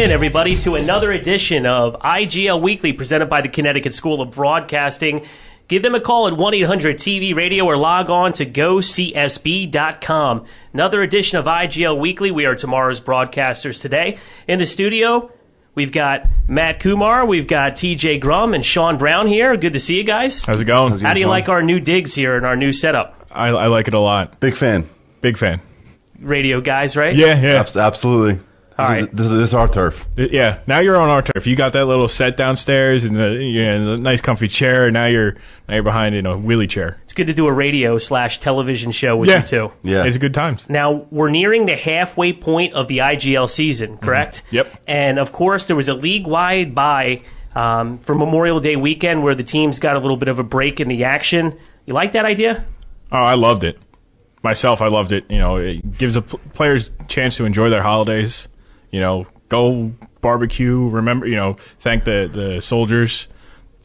in, everybody, to another edition of IGL Weekly presented by the Connecticut School of Broadcasting. Give them a call at 1-800-TV-RADIO or log on to gocsb.com. Another edition of IGL Weekly. We are tomorrow's broadcasters today. In the studio, we've got Matt Kumor, we've got TJ Grumm, and Shawn Brown here. Good to see you guys. How's it going? How do you like our new digs here and our new setup? I like it a lot. Big fan. Big fan. Radio guys, right? Yeah. Absolutely. All right. This is our turf. Yeah, now you're on our turf. You got that little set downstairs and the nice comfy chair. Now you're behind in a wheelie chair. It's good to do a radio/television show with you two. Yeah. It's a good time. Now, we're nearing the halfway point of the IGL season, correct? Mm-hmm. Yep. And, of course, there was a league-wide bye for Memorial Day weekend where the teams got a little bit of a break in the action. You like that idea? Oh, I loved it. Myself, I loved it. It gives the players a chance to enjoy their holidays. Go barbecue, remember, thank the soldiers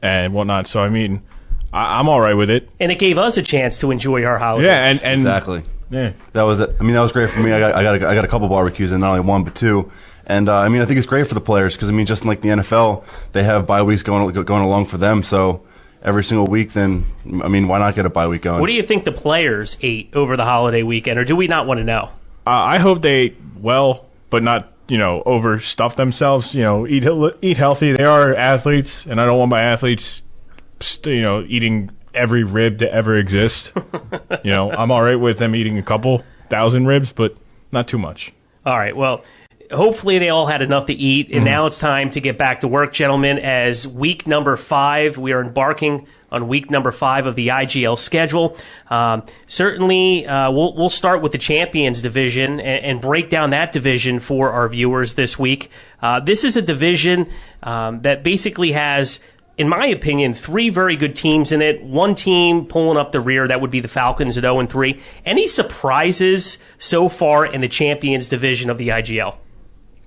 and whatnot. So, I'm all right with it. And it gave us a chance to enjoy our holidays. Yeah, and exactly. Yeah. That was great for me. I got a couple barbecues, and not only one, but two. And, I think it's great for the players because, just like the NFL, they have bye weeks going along for them. So every single week, then, why not get a bye week going? What do you think the players ate over the holiday weekend, or do we not want to know? I hope they ate well, but not overstuff themselves. Eat healthy. They are athletes, and I don't want my athletes, eating every rib to ever exist. I'm all right with them eating a couple thousand ribs, but not too much. All right. Well, hopefully they all had enough to eat, and now it's time to get back to work, gentlemen. As week number 5, we are embarking on week number 5 of the IGL schedule. Certainly, we'll start with the Champions Division and break down that division for our viewers this week. This is a division that basically has, in my opinion, 3 very good teams in it. One team pulling up the rear, that would be the Falcons at 0-3. Any surprises so far in the Champions Division of the IGL?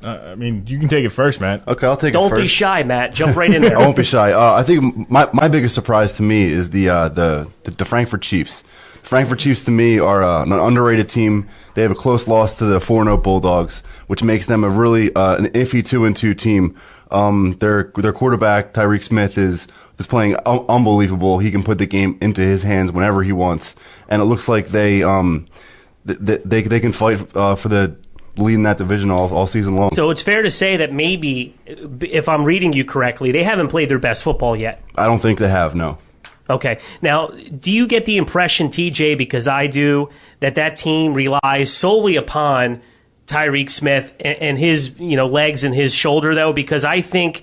You can take it first, Matt. Okay, I'll take it Don't first. be shy, Matt. Jump right in there. I won't be shy. I think my biggest surprise to me is the Frankfurt Chiefs. The Frankfurt Chiefs, to me, are an underrated team. They have a close loss to the 4-0 Bulldogs, which makes them a really an iffy 2-2 team. Their quarterback, Tyreek Smith, is playing unbelievable. He can put the game into his hands whenever he wants, and it looks like they can fight for the lead in that division all season long. So it's fair to say that maybe, if I'm reading you correctly, they haven't played their best football yet. I don't think they have, no. Okay. Now, do you get the impression, TJ, because I do, that team relies solely upon Tyreek Smith and his legs and his shoulder, though? Because I think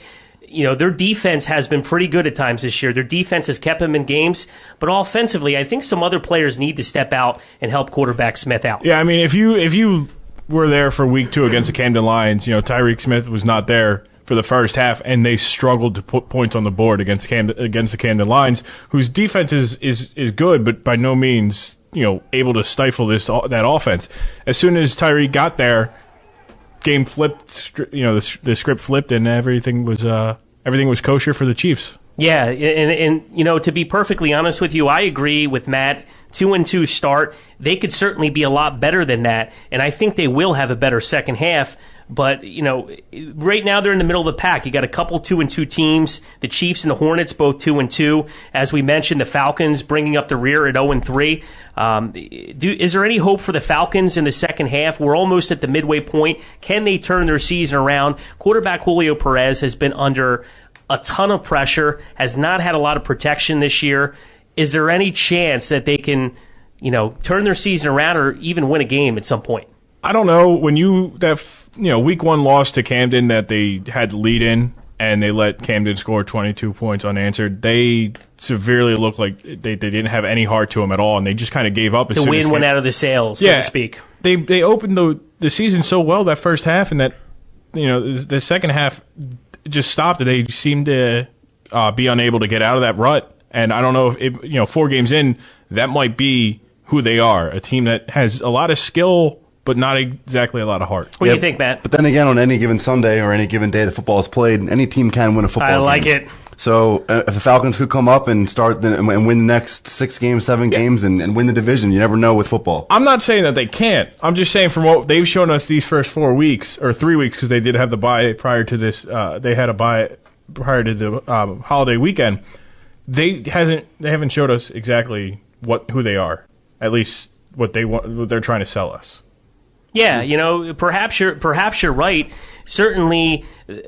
their defense has been pretty good at times this year. Their defense has kept them in games, but offensively, I think some other players need to step out and help quarterback Smith out. Yeah, if you were there for week 2 against the Camden Lions, Tyreek Smith was not there for the first half, and they struggled to put points on the board against the Camden Lions, whose defense is good, but by no means able to stifle that offense. As soon as Tyreek got there, game flipped. The script flipped, and everything was kosher for the Chiefs. Yeah, and to be perfectly honest with you, I agree with Matt. 2-2 start. They could certainly be a lot better than that, and I think they will have a better second half. But, right now they're in the middle of the pack. You got a couple 2-2 teams, the Chiefs and the Hornets, both 2-2. As we mentioned, the Falcons bringing up the rear at 0-3. Is there any hope for the Falcons in the second half? We're almost at the midway point. Can they turn their season around? Quarterback Julio Perez has been under a ton of pressure, has not had a lot of protection this year. Is there any chance that they can, turn their season around or even win a game at some point? I don't know. When week 1 loss to Camden that they had the lead in and they let Camden score 22 points unanswered, they severely looked like they didn't have any heart to them at all, and they just kind of gave up. The wind went out of the sails, so to speak. They opened the season so well that first half, and that the second half just stopped. They seemed to be unable to get out of that rut. And I don't know if 4 games in, that might be who they are, a team that has a lot of skill but not exactly a lot of heart. What do you think, Matt? But then again, on any given Sunday or any given day that football is played, any team can win a football game. I like it. So if the Falcons could come up and start and win the next 6 games, 7 games, and win the division, you never know with football. I'm not saying that they can't. I'm just saying from what they've shown us these first 4 weeks, or 3 weeks, because they did have the bye prior to this. They had a bye prior to the holiday weekend. They haven't showed us exactly who they are. At least what they're trying to sell us. Yeah, perhaps you're right. Certainly,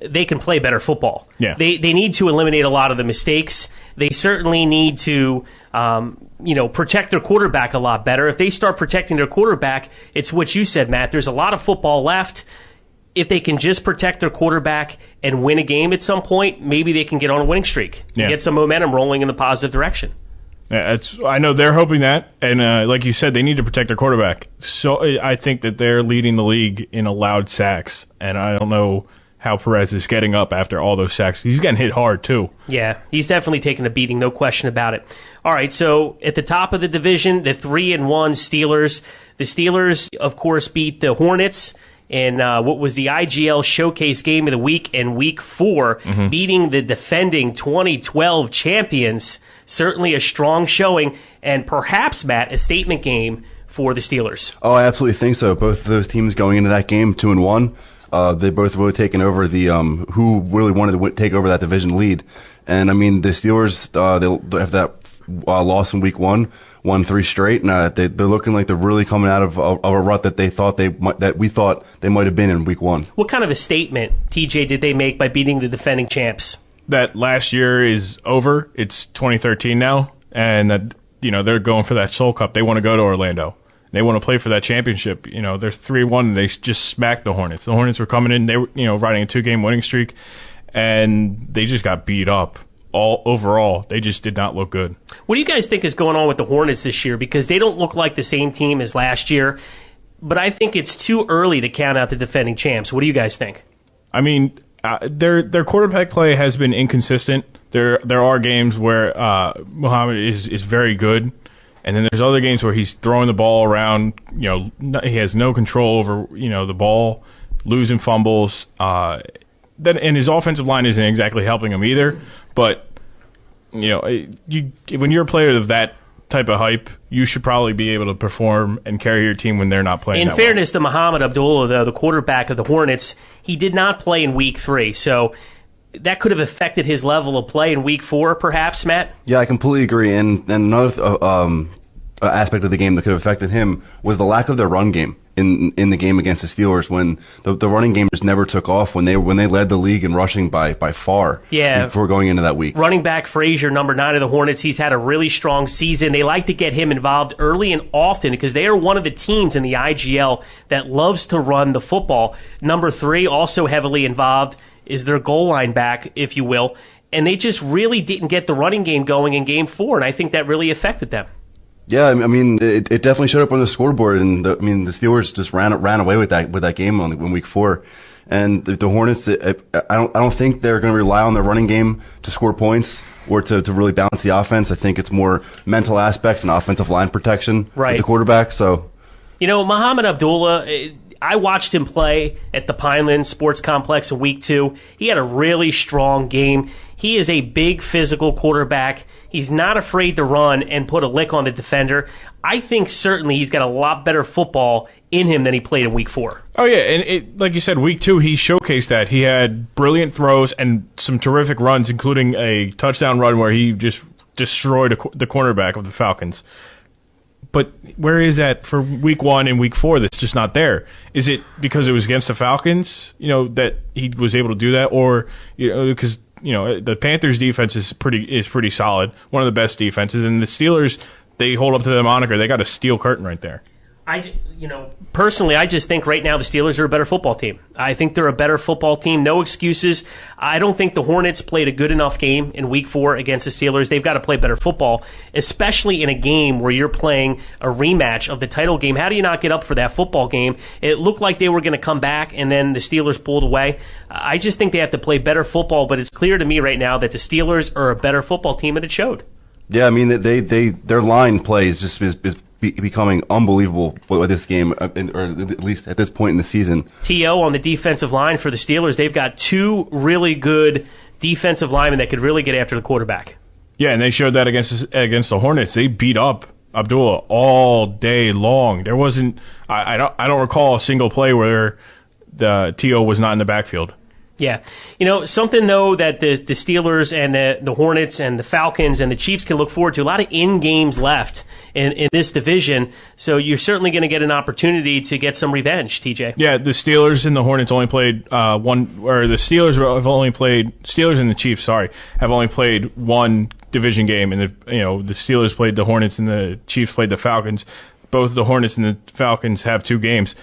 they can play better football. Yeah. They need to eliminate a lot of the mistakes. They certainly need to, protect their quarterback a lot better. If they start protecting their quarterback, it's what you said, Matt. There's a lot of football left. If they can just protect their quarterback and win a game at some point, maybe they can get on a winning streak and get some momentum rolling in the positive direction. Yeah, I know they're hoping that, and like you said, they need to protect their quarterback. So I think that they're leading the league in allowed sacks, and I don't know how Perez is getting up after all those sacks. He's getting hit hard, too. Yeah, he's definitely taking a beating, no question about it. All right, so at the top of the division, the 3-1 Steelers. The Steelers, of course, beat the Hornets in what was the IGL Showcase Game of the Week in Week 4, beating the defending 2012 champions. Certainly a strong showing, and perhaps, Matt, a statement game for the Steelers. Oh, I absolutely think so. Both of those teams going into that game 2-1. They both really taken over the who really wanted to take over that division lead. And I mean, the Steelers they have that loss in Week 1, won 3 straight, and they're looking like they're really coming out of a rut that we thought they might have been in Week 1. What kind of a statement, TJ, did they make by beating the defending champs? That last year is over. It's 2013 now, and that they're going for that Soul Cup. They want to go to Orlando. They want to play for that championship. They're 3-1. And they just smacked the Hornets. The Hornets were coming in. They were riding a 2-game winning streak, and they just got beat up. Overall, they just did not look good. What do you guys think is going on with the Hornets this year? Because they don't look like the same team as last year, but I think it's too early to count out the defending champs. What do you guys think? I mean, their quarterback play has been inconsistent. There are games where Muhammad is very good, and then there's other games where he's throwing the ball around. He has no control over the ball, losing fumbles. And his offensive line isn't exactly helping him either. But when you're a player of that type of hype, you should probably be able to perform and carry your team when they're not playing. In fairness to Muhammad Abdullah, though, the quarterback of the Hornets, he did not play in Week 3, so that could have affected his level of play in Week 4, perhaps, Matt? Yeah, I completely agree. And another aspect of the game that could have affected him was the lack of their run game in the game against the Steelers, when the running game just never took off when they led the league in rushing by far. Yeah, before going into that week. Running back Frazier, number 9 of the Hornets, he's had a really strong season. They like to get him involved early and often because they are one of the teams in the IGL that loves to run the football. Number 3, also heavily involved, is their goal line back, if you will, and they just really didn't get the running game going in Game 4, and I think that really affected them. Yeah, I mean, it definitely showed up on the scoreboard, and the Steelers just ran away with that game in Week 4, and the Hornets. I don't think they're going to rely on their running game to score points or to really balance the offense. I think it's more mental aspects and offensive line protection with the quarterback. So, Muhammad Abdullah, I watched him play at the Pineland Sports Complex in Week 2. He had a really strong game. He is a big physical quarterback. He's not afraid to run and put a lick on the defender. I think certainly he's got a lot better football in him than he played in Week 4. Oh, yeah, and like you said, Week 2, he showcased that. He had brilliant throws and some terrific runs, including a touchdown run where he just destroyed the cornerback of the Falcons. But where is that for Week 1 and Week 4 that's just not there? Is it because it was against the Falcons, that he was able to do that? Or, because the Panthers' defense is pretty solid, one of the best defenses, and the Steelers, they hold up to the moniker. They got a steel curtain right there. Personally, I just think right now the Steelers are a better football team. I think they're a better football team. No excuses. I don't think the Hornets played a good enough game in Week 4 against the Steelers. They've got to play better football, especially in a game where you're playing a rematch of the title game. How do you not get up for that football game? It looked like they were going to come back, and then the Steelers pulled away. I just think they have to play better football, but it's clear to me right now that the Steelers are a better football team, and it showed. Yeah, I mean, their line play is becoming unbelievable with this game, or at least at this point in the season. T.O. on the defensive line for the Steelers, they've got 2 really good defensive linemen that could really get after the quarterback. Yeah, and they showed that against the Hornets. They beat up Abdullah all day long. There wasn't I don't recall a single play where the TO was not in the backfield. Yeah. Something, though, that the Steelers and the Hornets and the Falcons and the Chiefs can look forward to, a lot of in-games left in this division, so you're certainly going to get an opportunity to get some revenge, TJ. Yeah, the Steelers and the Hornets only played Steelers and the Chiefs, have only played one division game, and the Steelers played the Hornets and the Chiefs played the Falcons. Both the Hornets and the Falcons have 2 games.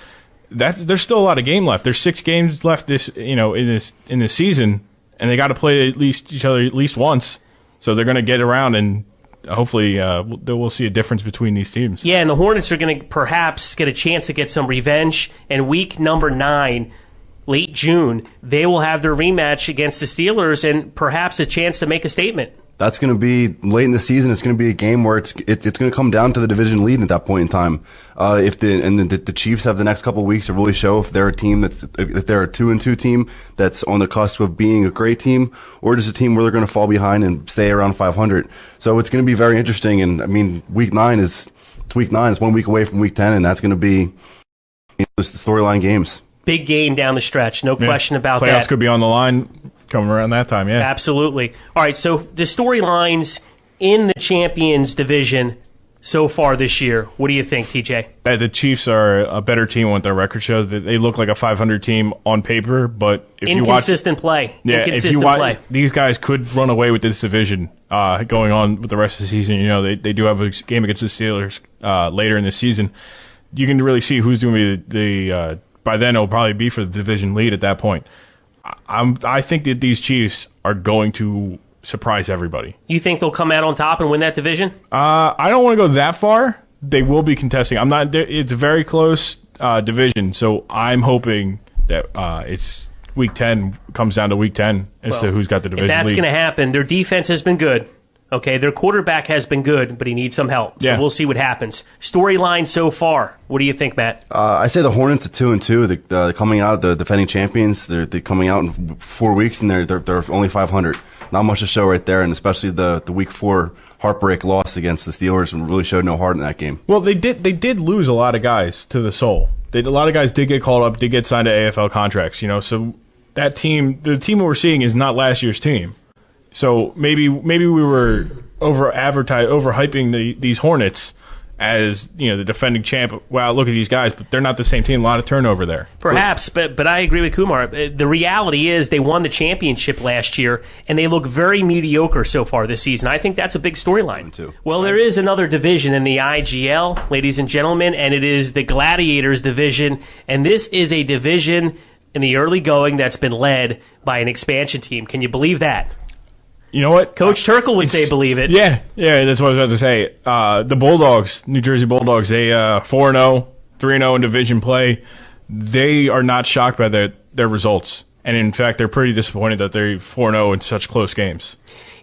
There's still a lot of game left. There's 6 games left in this season, and they got to play each other at least once. So they're going to get around, and hopefully we'll see a difference between these teams. Yeah, and the Hornets are going to perhaps get a chance to get some revenge. And week number 9, late June, they will have their rematch against the Steelers, and perhaps a chance to make a statement. That's going to be late in the season. It's going to be a game where it's going to come down to the division lead at that point in time. If the Chiefs have the next couple of weeks to really show if they're a team if they're a 2-2 team that's on the cusp of being a great team, or just a team where they're going to fall behind and stay around 500. So it's going to be very interesting. And I mean, week 9 is 1 week away from week 10, and that's going to be the storyline games. Big game down the stretch, no question about that. Playoffs could be on the line coming around that time, yeah. Absolutely. All right, so the storylines in the Champions Division so far this year, what do you think, TJ? The Chiefs are a better team what their record shows. They look like a 500 team on paper, but if inconsistent play. These guys could run away with this division going on with the rest of the season. They do have a game against the Steelers later in the season. You can really see who's going to be by then it'll probably be for the division lead at that point. I think that these Chiefs are going to surprise everybody. You think they'll come out on top and win that division? I don't want to go that far. They will be contesting. I'm not. It's a very close division, so I'm hoping that it's week 10 comes down to week 10 as to who's got the division lead. If that's going to happen, their defense has been good. Okay, their quarterback has been good, but he needs some help. So we'll see what happens. Storyline so far. What do you think, Matt? I say the Hornets at 2-2. They're coming out, the defending champions. They're coming out in 4 weeks, and they're only 500. Not much to show right there, and especially the week 4 heartbreak loss against the Steelers really showed no heart in that game. Well, they did lose a lot of guys to the soul. A lot of guys did get called up, did get signed to AFL contracts. So that team, the team we're seeing, is not last year's team. So maybe we were overhyping these Hornets as the defending champ. Wow, look at these guys, but they're not the same team. A lot of turnover there. Perhaps, but I agree with Kumor. The reality is they won the championship last year, and they look very mediocre so far this season. I think that's a big storyline. Well, there is another division in the IGL, ladies and gentlemen, and it is the Gladiators division, and this is a division in the early going that's been led by an expansion team. Can you believe that? You know what? Coach Turkle would say believe it. Yeah, that's what I was about to say. The Bulldogs, New Jersey Bulldogs, they 4-0, 3-0 in division play. They are not shocked by their results. And in fact, they're pretty disappointed that they're 4-0 in such close games.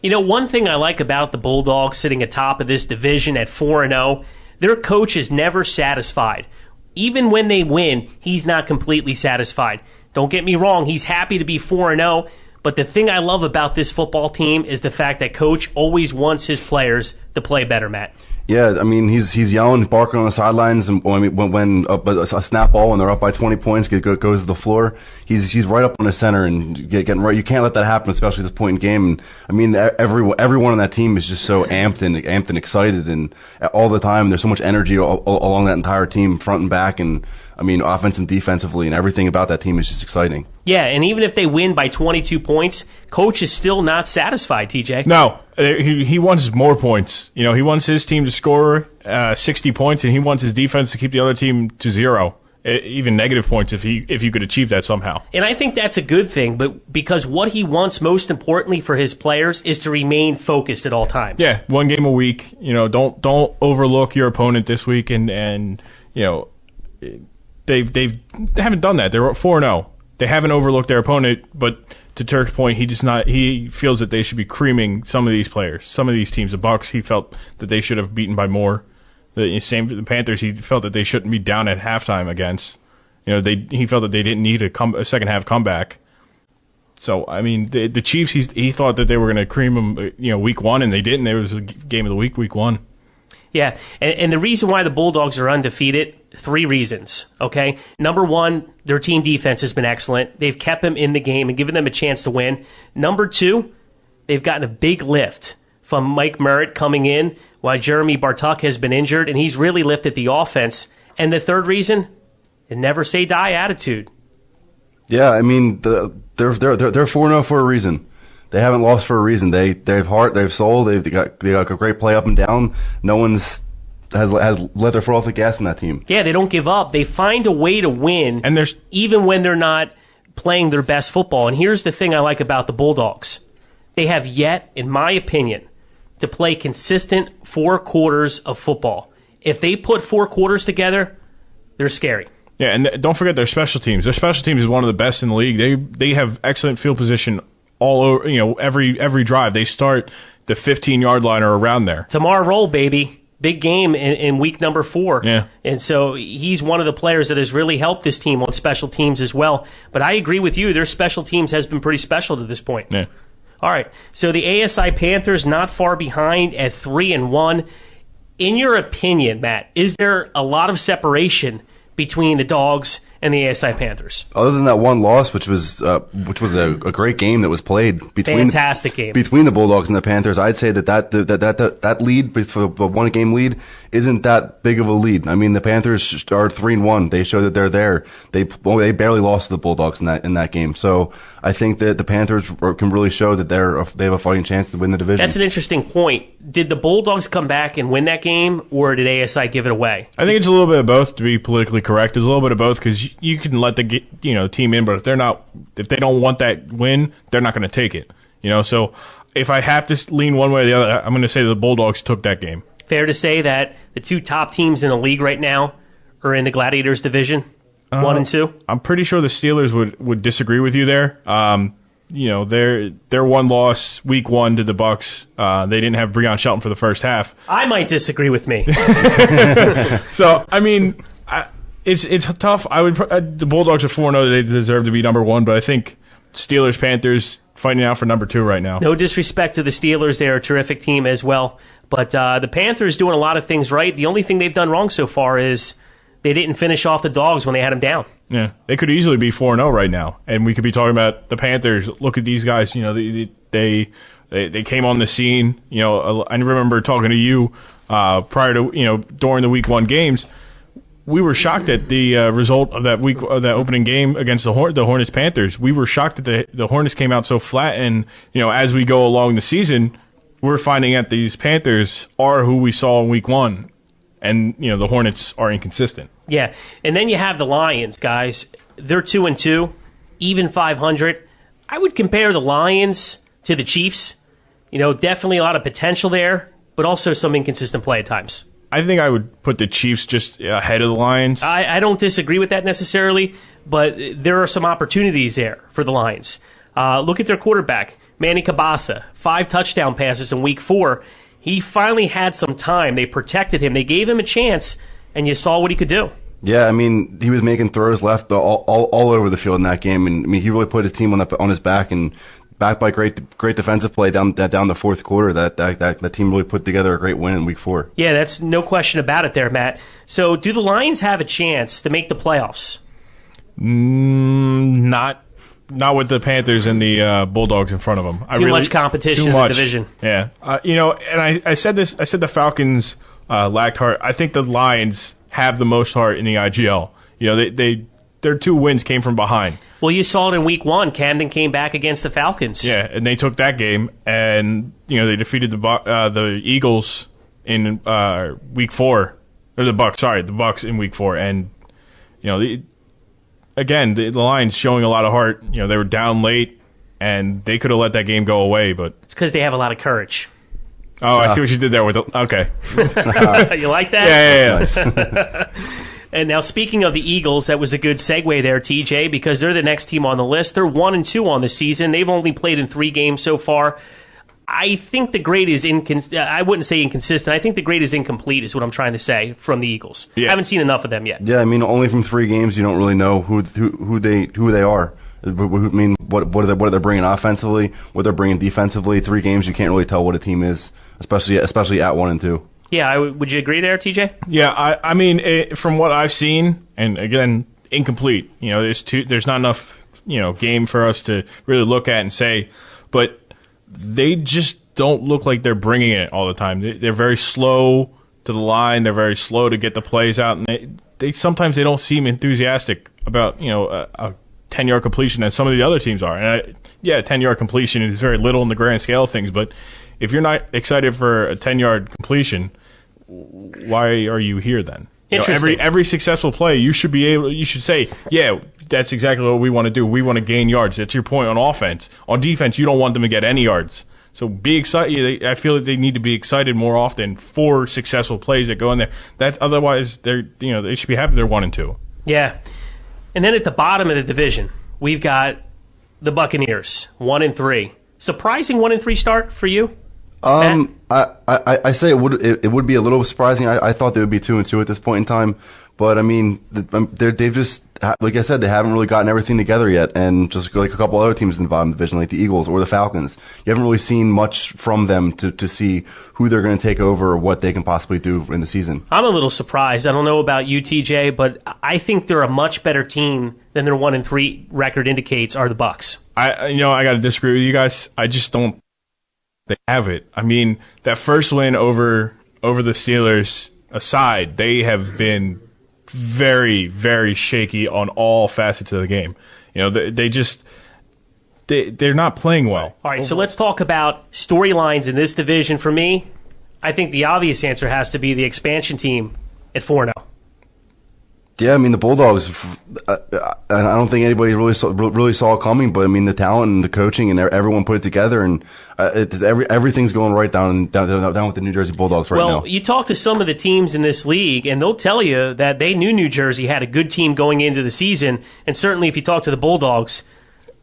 One thing I like about the Bulldogs sitting atop of this division at 4-0, their coach is never satisfied. Even when they win, he's not completely satisfied. Don't get me wrong, he's happy to be 4-0. But the thing I love about this football team is the fact that Coach always wants his players to play better, Matt. Yeah, I mean, he's yelling, barking on the sidelines, and when a snap ball and they're up by 20 points goes to the floor, he's right up on the center and getting right. You can't let that happen, especially at this point in the game. And I mean, everyone on that team is just so amped and excited, and all the time there's so much energy along that entire team, front and back, and I mean, offense and defensively, and everything about that team is just exciting. Yeah, and even if they win by 22 points, Coach is still not satisfied, TJ. No, he wants more points. He wants his team to score 60 points, and he wants his defense to keep the other team to 0, even negative points if you could achieve that somehow. And I think that's a good thing, but because what he wants most importantly for his players is to remain focused at all times. Yeah, 1 game a week. Don't overlook your opponent this week, and they haven't done that. They're 4-0. They haven't overlooked their opponent, but to Turk's point, he feels that they should be creaming some of these players, some of these teams. The Bucs, he felt that they should have beaten by more. The Panthers, he felt that they shouldn't be down at halftime against. He felt that they didn't need a second half comeback. So, I mean, the Chiefs, he thought that they were going to cream them, week one, and they didn't. It was a game of the week one. Yeah, and the reason why the Bulldogs are undefeated, 3 reasons, okay? Number 1, their team defense has been excellent. They've kept them in the game and given them a chance to win. Number 2, they've gotten a big lift from Mike Merritt coming in while Jeremy Bartuk has been injured, and he's really lifted the offense. And the third reason, a never say die attitude. Yeah, I mean, they're 4-0 for a reason. They haven't lost for a reason. They've heart, they've soul, they got a great play up and down. No one's has let their foot off the gas in that team. Yeah, they don't give up. They find a way to win, and even when they're not playing their best football. And here's the thing I like about the Bulldogs: they have yet, in my opinion, to play consistent 4 quarters of football. If they put 4 quarters together, they're scary. Yeah, and don't forget their special teams. Their special teams is one of the best in the league. They have excellent field position all over. Every drive they start the 15-yard line or around there. Tamar Roll, baby. Big game in week number 4. Yeah. And so he's one of the players that has really helped this team on special teams as well. But I agree with you. Their special teams has been pretty special to this point. Yeah. All right. So the ASI Panthers not far behind at 3-1. In your opinion, Matt, is there a lot of separation between the Dogs and the ASI Panthers? Other than that one loss, which was a great game that was played fantastic game between the Bulldogs and the Panthers, I'd say that lead for a 1-game lead isn't that big of a lead. I mean, the Panthers are 3-1. They show that they're there. They barely lost to the Bulldogs in that game. So I think that the Panthers can really show that they have a fighting chance to win the division. That's an interesting point. Did the Bulldogs come back and win that game, or did ASI give it away? I think it's a little bit of both, to be politically correct. It's a little bit of both because you can let the team in, but if they don't want that win, they're not going to take it. So if I have to lean one way or the other, I'm going to say the Bulldogs took that game. Fair to say that the 2 top teams in the league right now are in the Gladiators division, 1 and 2? I'm pretty sure the Steelers would disagree with you there. Their one loss week 1 to the Bucks. They didn't have Breon Shelton for the first half. I might disagree with me. So I mean, it's tough. The Bulldogs are 4-0. They deserve to be number 1, but I think Steelers Panthers fighting out for number 2 right now. No disrespect to the Steelers, they're a terrific team as well. But the Panthers doing a lot of things right. The only thing they've done wrong so far is they didn't finish off the Dogs when they had them down. Yeah, they could easily be 4-0 right now, and we could be talking about the Panthers. Look at these guys. They came on the scene. I remember talking to you prior to during the week 1 games. We were shocked at the result of that opening game against the Hornets Panthers. We were shocked that the Hornets came out so flat, and as we go along the season, we're finding out these Panthers are who we saw in week 1, and the Hornets are inconsistent. Yeah, and then you have the Lions, guys. They're 2-2, even 500. I would compare the Lions to the Chiefs. Definitely a lot of potential there, but also some inconsistent play at times. I think I would put the Chiefs just ahead of the Lions. I don't disagree with that necessarily, but there are some opportunities there for the Lions. Look at their quarterback, Manny Cabasa, 5 touchdown passes in week 4. He finally had some time. They protected him. They gave him a chance, and you saw what he could do. Yeah, I mean, he was making throws left all over the field in that game, and I mean, he really put his team on his back, and backed by great defensive play down the fourth quarter. That team really put together a great win in week 4. Yeah, that's no question about it there, Matt. So, do the Lions have a chance to make the playoffs? Not with the Panthers and the Bulldogs in front of them. Too much competition in the division. Yeah, and I said this. I said the Falcons lacked heart. I think the Lions have the most heart in the IGL. Their 2 wins came from behind. Well, you saw it in week 1. Camden came back against the Falcons. Yeah, and they took that game, and they defeated the Eagles in week 4, or the Bucks. Sorry, the Bucks in week 4, and the Lions showing a lot of heart. They were down late, and they could have let that game go away, but it's because they have a lot of courage. Oh, I see what you did there with okay. You like that? Yeah. And now, speaking of the Eagles, that was a good segue there, TJ, because they're the next team on the list. They're 1-2 on the season. They've only played in 3 games so far. I think the grade is I wouldn't say inconsistent. I think the grade is incomplete, is what I'm trying to say from the Eagles. Yeah. I haven't seen enough of them yet. Yeah, I mean, only from 3 games, you don't really know who they are. I mean, what are they bringing offensively? What they're bringing defensively? 3 games, you can't really tell what a team is, especially at 1 and 2. Yeah, would you agree there, TJ? Yeah, I mean, from what I've seen, and again, incomplete. There's not enough game for us to really look at and say, but they just don't look like they're bringing it all the time. They're very slow to the line. They're very slow to get the plays out, and they sometimes they don't seem enthusiastic about a 10-yard completion as some of the other teams are. And 10-yard completion is very little in the grand scale of things, but if you're not excited for a 10-yard completion, why are you here then? Every successful play, you should say, yeah, that's exactly what we want to do. We want to gain yards. That's your point on offense. On defense, you don't want them to get any yards. So be excited. I feel like they need to be excited more often for successful plays that go in there. Otherwise, they should be happy they're 1 and 2. Yeah. And then at the bottom of the division, we've got the Buccaneers, 1 and 3. Surprising 1 and 3 start for you? I say it would be a little surprising. I thought they would be 2 and 2 at this point in time, but I mean they've just, like I said, they haven't really gotten everything together yet, and just like a couple other teams in the bottom division, like the Eagles or the Falcons, you haven't really seen much from them to see who they're going to take over or what they can possibly do in the season. I'm a little surprised. I don't know about you, TJ, but I think they're a much better team than their 1 and 3 record indicates. Are the Bucs? I got to disagree with you guys. I just don't. They have it. I mean, that first win over the Steelers aside, they have been very, very shaky on all facets of the game. They're not playing well. All right, so let's talk about storylines in this division. For me, I think the obvious answer has to be the expansion team at 4-0. Yeah, I mean the Bulldogs. I don't think anybody really saw it coming, but I mean the talent and the coaching and everyone put it together, and everything's going right down with the New Jersey Bulldogs right now. Well, you talk to some of the teams in this league, and they'll tell you that they knew New Jersey had a good team going into the season, and certainly if you talk to the Bulldogs,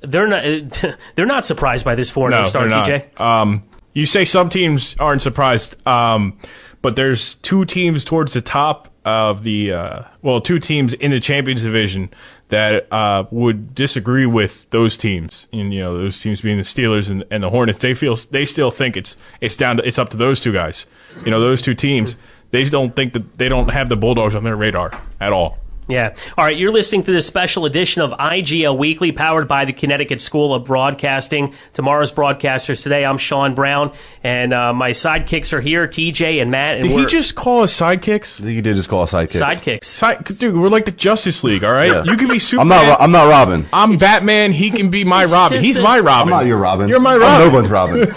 they're not surprised by this 4-0 start, TJ. You say some teams aren't surprised, but there's 2 teams towards the top of the 2 teams in the Champions Division that would disagree with those teams. And those teams being the Steelers and the Hornets. They still think it's up to those 2 guys. Those 2 teams. They don't think that they don't have the Bulldogs on their radar at all. Yeah. All right, you're listening to this special edition of IGL Weekly, powered by the Connecticut School of Broadcasting. Tomorrow's broadcasters today, I'm Shawn Brown, and my sidekicks are here, TJ and Matt. And did he just call us sidekicks? I think he did just call us sidekicks. Sidekicks. Dude, we're like the Justice League, all right? Yeah. You can be Superman. I'm not Robin. I'm Batman. He can be my Robin. He's my Robin. I'm not your Robin. You're my Robin. I'm no one's Robin.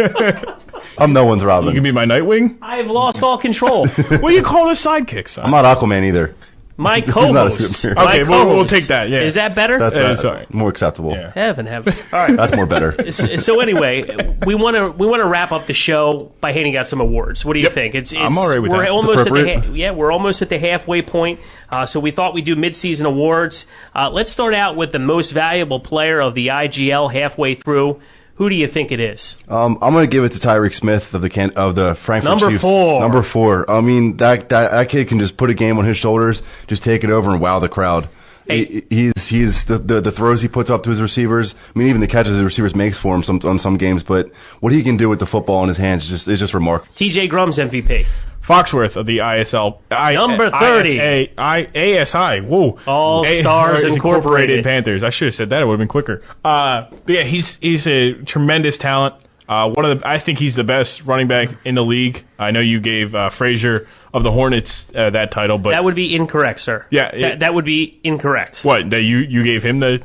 I'm no one's Robin. You can be my Nightwing? I've lost all control. What do you call us sidekicks? I'm not Aquaman either. My co-host. Okay, we'll take that. Yeah, is that better? That's right. More acceptable. Yeah. Heaven. All right, that's more better. So anyway, we want to wrap up the show by handing out some awards. What do you think? I'm all right with that. We're almost at the halfway point. So we thought we'd do mid-season awards. Let's start out with the most valuable player of the IGL halfway through. Who do you think it is? I'm going to give it to Tyreek Smith of the Frankfurt Chiefs. Number 4. I mean, that kid can just put a game on his shoulders, just take it over and wow the crowd. Hey. He's the throws he puts up to his receivers. I mean, even the catches his receivers makes for him on some games. But what he can do with the football in his hands is just remarkable. TJ Grumm's MVP. Foxworth of the ISL. Number 30. ASI. Whoa. All Stars Incorporated. Panthers. I should have said that. It would have been quicker. But yeah, he's a tremendous talent. I think he's the best running back in the league. I know you gave Frazier of the Hornets that title, but that would be incorrect, sir. Yeah, that would be incorrect. What? That you gave him the?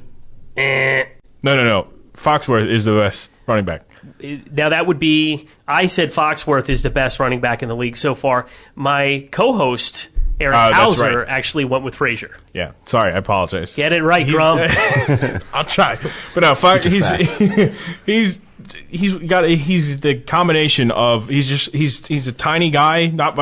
No. Foxworth is the best running back. Now that would be. I said Foxworth is the best running back in the league so far. My co-host Eric Hauser actually went with Frazier. Yeah, sorry, I apologize. Get it right, Grumm. I'll try, but no, he's the combination of he's a tiny guy, not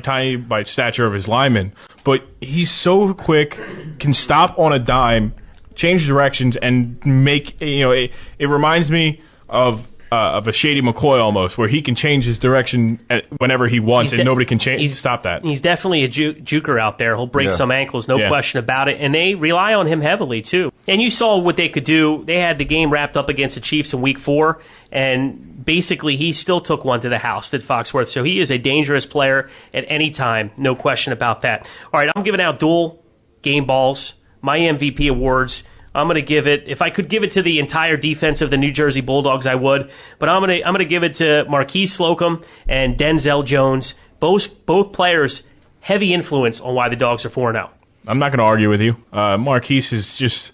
tiny by stature of his lineman, but he's so quick, can stop on a dime, change directions, and make it reminds me of of a Shady McCoy almost, where he can change his direction whenever he wants, and nobody can stop that. He's definitely a juker out there. He'll break some ankles, no question about it. And they rely on him heavily, too. And you saw what they could do. They had the game wrapped up against the Chiefs in Week 4, and basically he still took one to the house, did Foxworth. So he is a dangerous player at any time, no question about that. All right, I'm giving out dual game balls, my MVP awards. I'm going to give it, if I could give it to the entire defense of the New Jersey Bulldogs, I would. But I'm going to give it to Marquise Slocum and Denzel Jones. Both players, heavy influence on why the Dogs are 4-0. I'm not going to argue with you. Marquise is just,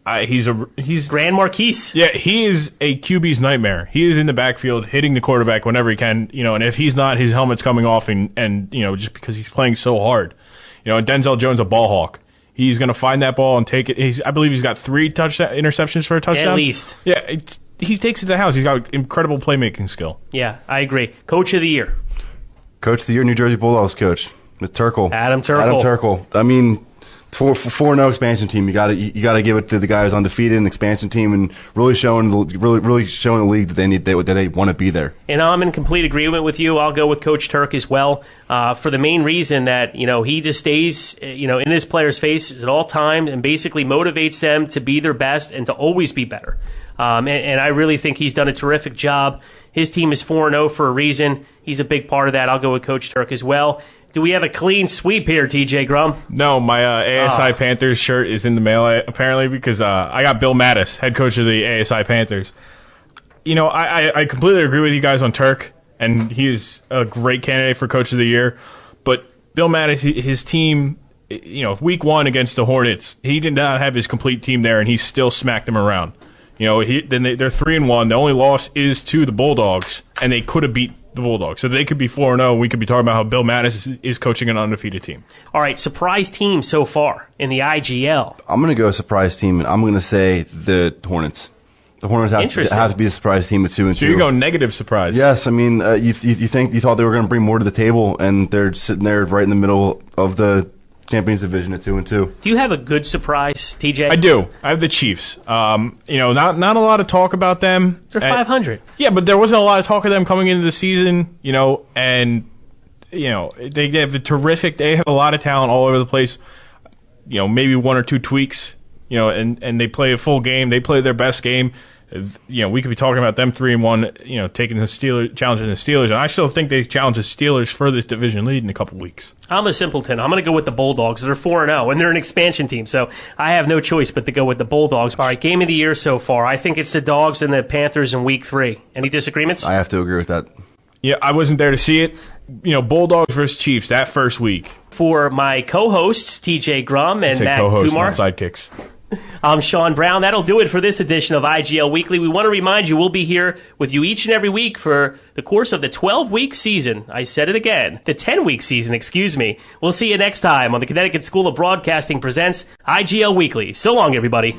he's Grand Marquise. Yeah, he is a QB's nightmare. He is in the backfield hitting the quarterback whenever he can, and if he's not, his helmet's coming off, and just because he's playing so hard. And Denzel Jones, a ball hawk. He's going to find that ball and take it. I believe he's got 3 interceptions for a touchdown. At least. Yeah, he takes it to the house. He's got incredible playmaking skill. Yeah, I agree. Coach of the year. Coach of the year, New Jersey Bulldogs coach, Mr. Turkle. Adam Turkle. Adam Turkle. I mean, for 4-0 expansion team, you got to give it to the guy who's undefeated, an expansion team, and really showing the league that they want to be there. And I'm in complete agreement with you. I'll go with Coach Turk as well, for the main reason that he just stays in his players' faces at all times and basically motivates them to be their best and to always be better. And I really think he's done a terrific job. His team is 4-0 for a reason. He's a big part of that. I'll go with Coach Turk as well. Do we have a clean sweep here, TJ Grumm? No, my ASI Panthers shirt is in the mail, apparently, because I got Bill Mattis, head coach of the ASI Panthers. I completely agree with you guys on Turk, and he is a great candidate for coach of the year. But Bill Mattis, his team, week 1 against the Hornets, he did not have his complete team there, and he still smacked them around. They're 3-1. The only loss is to the Bulldogs, and they could have beat the Bulldogs. So they could be 4-0. We could be talking about how Bill Mattis is coaching an undefeated team. All right, surprise team so far in the IGL. I'm going to go surprise team, and I'm going to say the Hornets. The Hornets have to be a surprise team at 2-2. So you go negative surprise. Yes, I mean, you thought they were going to bring more to the table, and they're sitting there right in the middle of the Champions Division at 2-2. Do you have a good surprise, TJ? I do. I have the Chiefs. Not a lot of talk about them. They're 500. Yeah, but there wasn't a lot of talk of them coming into the season. And they have they have a lot of talent all over the place. Maybe 1 or 2 tweaks. And they play a full game. They play their best game. We could be talking about them 3-1. Taking challenging the Steelers, and I still think they challenge the Steelers for this division lead in a couple weeks. I'm a simpleton. I'm going to go with the Bulldogs. They're 4-0, and they're an expansion team, so I have no choice but to go with the Bulldogs. All right, game of the year so far. I think it's the Dogs and the Panthers in Week 3. Any disagreements? I have to agree with that. Yeah, I wasn't there to see it. Bulldogs versus Chiefs that first week. For my co-hosts, TJ Grumm and Matt co-hosts, Kumor. not sidekicks. I'm Shawn Brown. That'll do it for this edition of IGL Weekly. We want to remind you we'll be here with you each and every week for the course of the 12-week season. I said it again. The 10-week season, excuse me. We'll see you next time on the Connecticut School of Broadcasting presents IGL Weekly. So long, everybody.